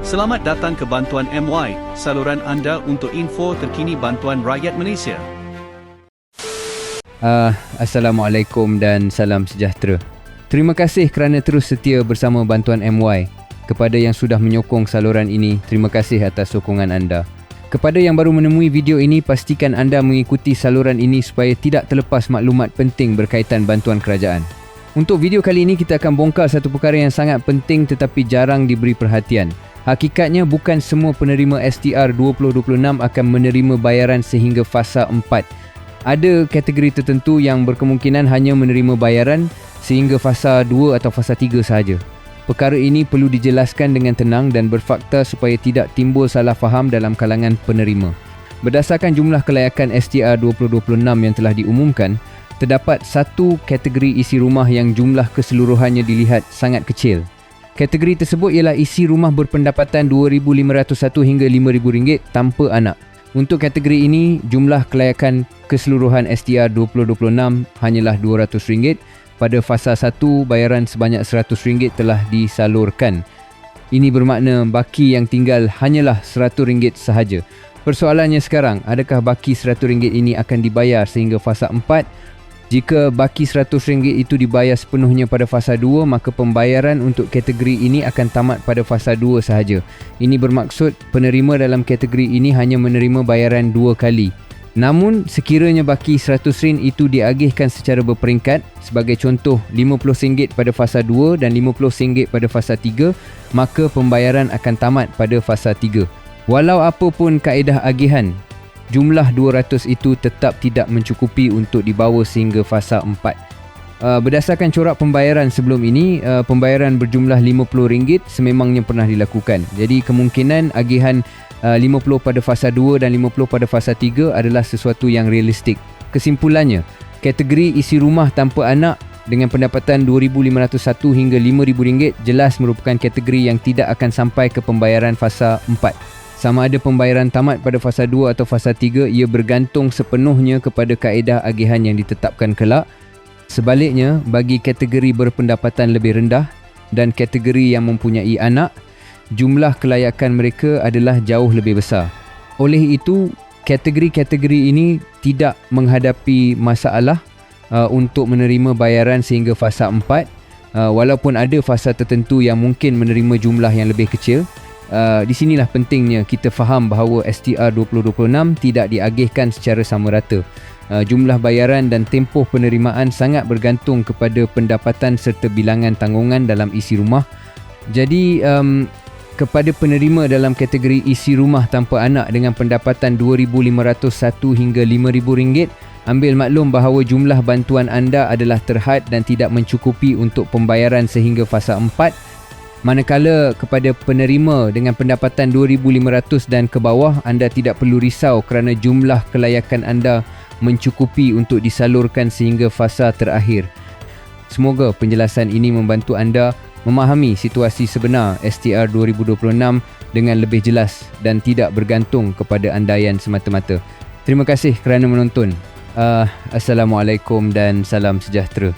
Selamat datang ke Bantuan MY, saluran anda untuk info terkini bantuan rakyat Malaysia. Assalamualaikum dan salam sejahtera. Terima kasih kerana terus setia bersama Bantuan MY. Kepada yang sudah menyokong saluran ini, terima kasih atas sokongan anda. Kepada yang baru menemui video ini, pastikan anda mengikuti saluran ini supaya tidak terlepas maklumat penting berkaitan bantuan kerajaan. Untuk video kali ini, kita akan bongkar satu perkara yang sangat penting tetapi jarang diberi perhatian. Hakikatnya bukan semua penerima STR 2026 akan menerima bayaran sehingga fasa 4. Ada kategori tertentu yang berkemungkinan hanya menerima bayaran sehingga fasa 2 atau fasa 3 sahaja. Perkara ini perlu dijelaskan dengan tenang dan berfakta supaya tidak timbul salah faham dalam kalangan penerima. Berdasarkan jumlah kelayakan STR 2026 yang telah diumumkan, terdapat satu kategori isi rumah yang jumlah keseluruhannya dilihat sangat kecil. Kategori tersebut ialah isi rumah berpendapatan RM2,501 hingga RM5,000 tanpa anak. Untuk kategori ini, jumlah kelayakan keseluruhan STR 2026 hanyalah RM200. Pada fasa 1, bayaran sebanyak RM100 telah disalurkan. Ini bermakna baki yang tinggal hanyalah RM100 sahaja. Persoalannya sekarang, adakah baki RM100 ini akan dibayar sehingga fasa 4? Jika baki RM100 itu dibayar sepenuhnya pada fasa 2, maka pembayaran untuk kategori ini akan tamat pada fasa 2 sahaja. Ini bermaksud penerima dalam kategori ini hanya menerima bayaran 2 kali. Namun, sekiranya baki RM100 itu diagihkan secara berperingkat, sebagai contoh RM50 pada fasa 2 dan RM50 pada fasa 3, maka pembayaran akan tamat pada fasa 3. Walau apapun kaedah agihan, jumlah 200 itu tetap tidak mencukupi untuk dibawa sehingga fasa 4. Berdasarkan corak pembayaran sebelum ini, pembayaran berjumlah RM50 sememangnya pernah dilakukan. Jadi kemungkinan agihan RM50 pada fasa 2 dan RM50 pada fasa 3 adalah sesuatu yang realistik. Kesimpulannya, kategori isi rumah tanpa anak dengan pendapatan RM2,501 hingga RM5,000 jelas merupakan kategori yang tidak akan sampai ke pembayaran fasa 4. Sama ada pembayaran tamat pada fasa 2 atau fasa 3, ia bergantung sepenuhnya kepada kaedah agihan yang ditetapkan kelak. Sebaliknya, bagi kategori berpendapatan lebih rendah dan kategori yang mempunyai anak, jumlah kelayakan mereka adalah jauh lebih besar. Oleh itu, kategori-kategori ini tidak menghadapi masalah untuk menerima bayaran sehingga fasa 4, walaupun ada fasa tertentu yang mungkin menerima jumlah yang lebih kecil. Di sinilah pentingnya kita faham bahawa STR 2026 tidak diagihkan secara sama rata. Jumlah bayaran dan tempoh penerimaan sangat bergantung kepada pendapatan serta bilangan tanggungan dalam isi rumah. Jadi, kepada penerima dalam kategori isi rumah tanpa anak dengan pendapatan RM2,501 hingga RM5,000, ambil maklum bahawa jumlah bantuan anda adalah terhad dan tidak mencukupi untuk pembayaran sehingga fasa 4. Manakala kepada penerima dengan pendapatan RM2,500 dan ke bawah, anda tidak perlu risau kerana jumlah kelayakan anda mencukupi untuk disalurkan sehingga fasa terakhir. Semoga penjelasan ini membantu anda memahami situasi sebenar STR 2026 dengan lebih jelas dan tidak bergantung kepada andaian semata-mata. Terima kasih kerana menonton. Assalamualaikum dan salam sejahtera.